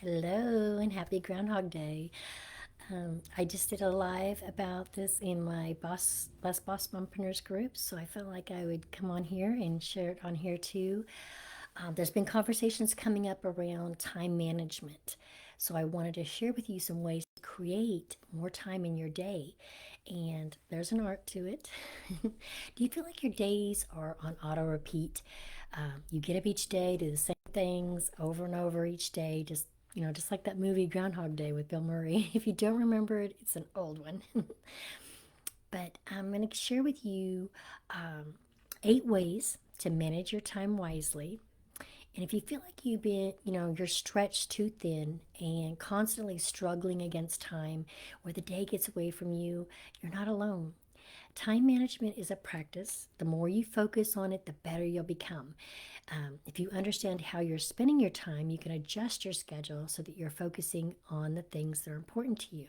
Hello and happy Groundhog Day. I just did a live about this in my Less Boss Mompreneurs group, so I felt like I would come on here and share it on here too. There's been conversations coming up around time management, so I wanted to share with you some ways to create more time in your day. And there's an art to it. Do you feel like your days are on auto repeat? You get up each day, do the same things over and over each day, just like that movie Groundhog Day with Bill Murray. If you don't remember it, it's an old one. But I'm going to share with you 8 ways to manage your time wisely. And if you feel like you're stretched too thin and constantly struggling against time, or the day gets away from you, you're not alone. Time management is a practice. The more you focus on it, the better you'll become. If you understand how you're spending your time, you can adjust your schedule so that you're focusing on the things that are important to you.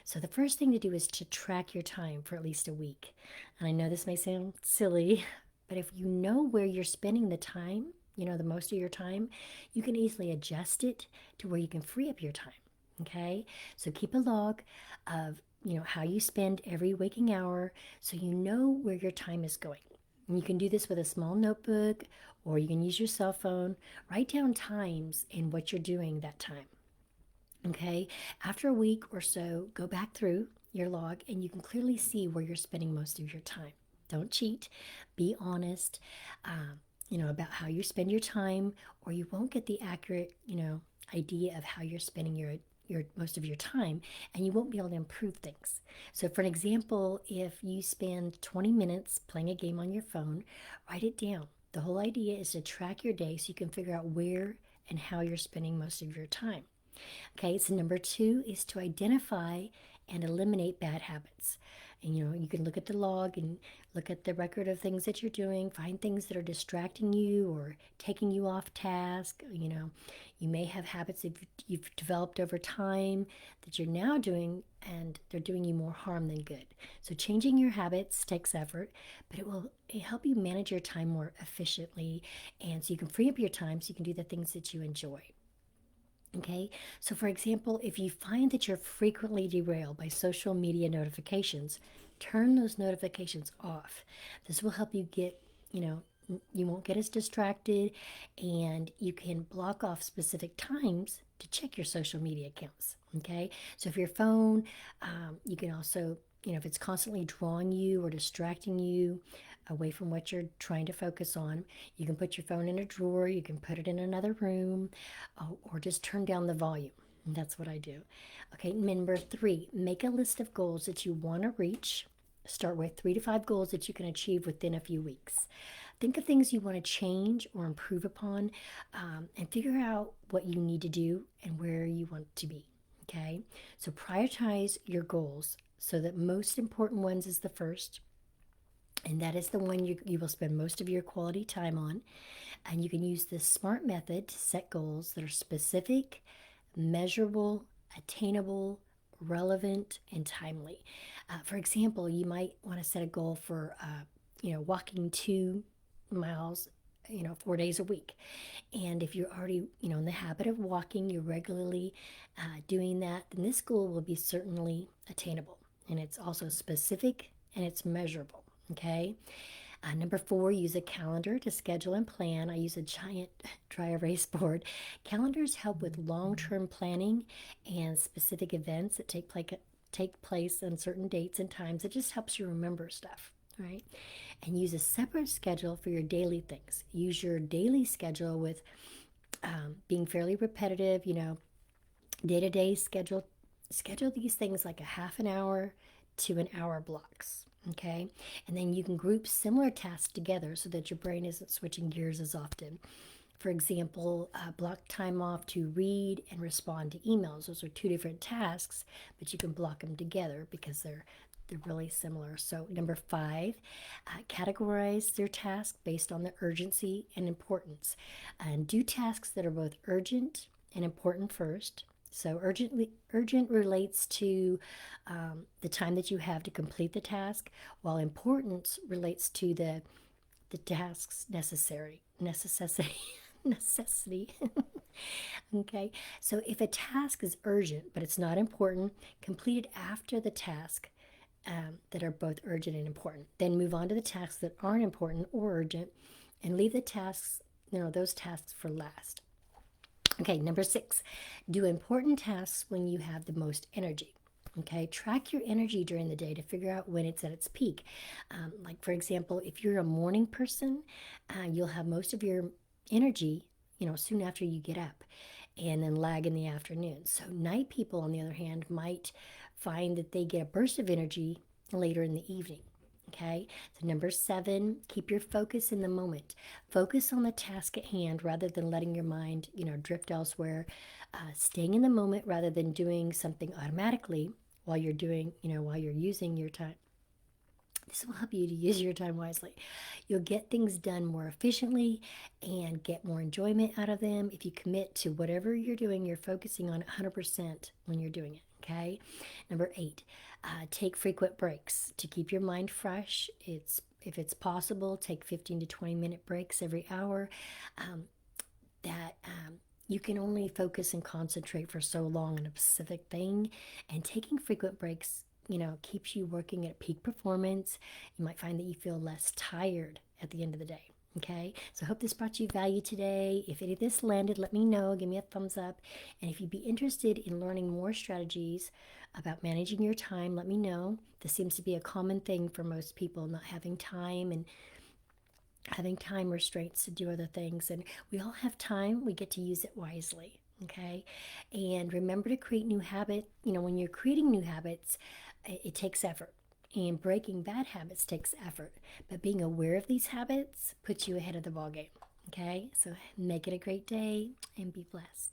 So, the first thing to do is to track your time for at least a week. And I know this may sound silly, but if you know where you're spending the time, the most of your time, you can easily adjust it to where you can free up your time. Okay, so keep a log of how you spend every waking hour so you know where your time is going. And you can do this with a small notebook or you can use your cell phone. Write down times and what you're doing that time. Okay, after a week or so, go back through your log and you can clearly see where you're spending most of your time. Don't cheat, be honest. About how you spend your time, or you won't get the accurate, idea of how you're spending your most of your time, and you won't be able to improve things. So for an example, if you spend 20 minutes playing a game on your phone, write it down. The whole idea is to track your day so you can figure out where and how you're spending most of your time. Okay, so number 2 is to identify and eliminate bad habits. And you can look at the log and look at the record of things that you're doing, find things that are distracting you or taking you off task. You may have habits that you've developed over time that you're now doing and they're doing you more harm than good. So changing your habits takes effort, but it will help you manage your time more efficiently, and so you can free up your time so you can do the things that you enjoy. Okay, so for example, if you find that you're frequently derailed by social media notifications, turn those notifications off. This will help you you won't get as distracted, and you can block off specific times to check your social media accounts. Okay, so if your phone, you can also, if it's constantly drawing you or distracting you away from what you're trying to focus on, you can put your phone in a drawer, you can put it in another room, or just turn down the volume. And that's what I do. Okay, number 3, make a list of goals that you want to reach. Start with 3 to 5 goals that you can achieve within a few weeks. Think of things you want to change or improve upon, and figure out what you need to do and where you want to be. Okay, so prioritize your goals so that most important ones is the first, and that is the one you will spend most of your quality time on. And you can use this SMART method to set goals that are specific, measurable, attainable, relevant, and timely. For example, you might want to set a goal for, walking 2 miles, 4 days a week. And if you're already, in the habit of walking, you're regularly doing that, then this goal will be certainly attainable. And it's also specific and it's measurable. Okay. Number 4, use a calendar to schedule and plan. I use a giant dry erase board. Calendars help with long-term planning and specific events that take place on certain dates and times. It just helps you remember stuff, right? And use a separate schedule for your daily things. Use your daily schedule with being fairly repetitive, day-to-day schedule. Schedule these things like a half an hour to an hour blocks. Okay, and then you can group similar tasks together so that your brain isn't switching gears as often. For example, block time off to read and respond to emails. Those are 2 different tasks, but you can block them together because they're really similar. So number 5, categorize your task based on the urgency and importance, and do tasks that are both urgent and important first. So urgent relates to the time that you have to complete the task, while importance relates to the task's necessity. necessity. Okay, so if a task is urgent but it's not important, complete it after the task that are both urgent and important. Then move on to the tasks that aren't important or urgent and leave the tasks, those tasks for last. Okay, number 6, do important tasks when you have the most energy. Okay, track your energy during the day to figure out when it's at its peak. Like, for example, if you're a morning person, you'll have most of your energy, soon after you get up and then lag in the afternoon. So, night people, on the other hand, might find that they get a burst of energy later in the evening. Okay, so number 7, keep your focus in the moment. Focus on the task at hand rather than letting your mind, drift elsewhere. Staying in the moment rather than doing something automatically while you're doing, while you're using your time. This will help you to use your time wisely. You'll get things done more efficiently and get more enjoyment out of them if you commit to whatever you're doing. You're focusing on 100% when you're doing it. Okay. Number 8, take frequent breaks to keep your mind fresh. If it's possible, take 15 to 20-minute breaks every hour. That You can only focus and concentrate for so long on a specific thing, and taking frequent breaks, keeps you working at peak performance. You might find that you feel less tired at the end of the day. Okay, so I hope this brought you value today. If any of this landed, let me know. Give me a thumbs up. And if you'd be interested in learning more strategies about managing your time, let me know. This seems to be a common thing for most people, not having time and having time restraints to do other things. And we all have time, we get to use it wisely. Okay, and remember to create new habit. When you're creating new habits, it takes effort, and breaking bad habits takes effort, but being aware of these habits puts you ahead of the ball game. Okay, so make it a great day and be blessed.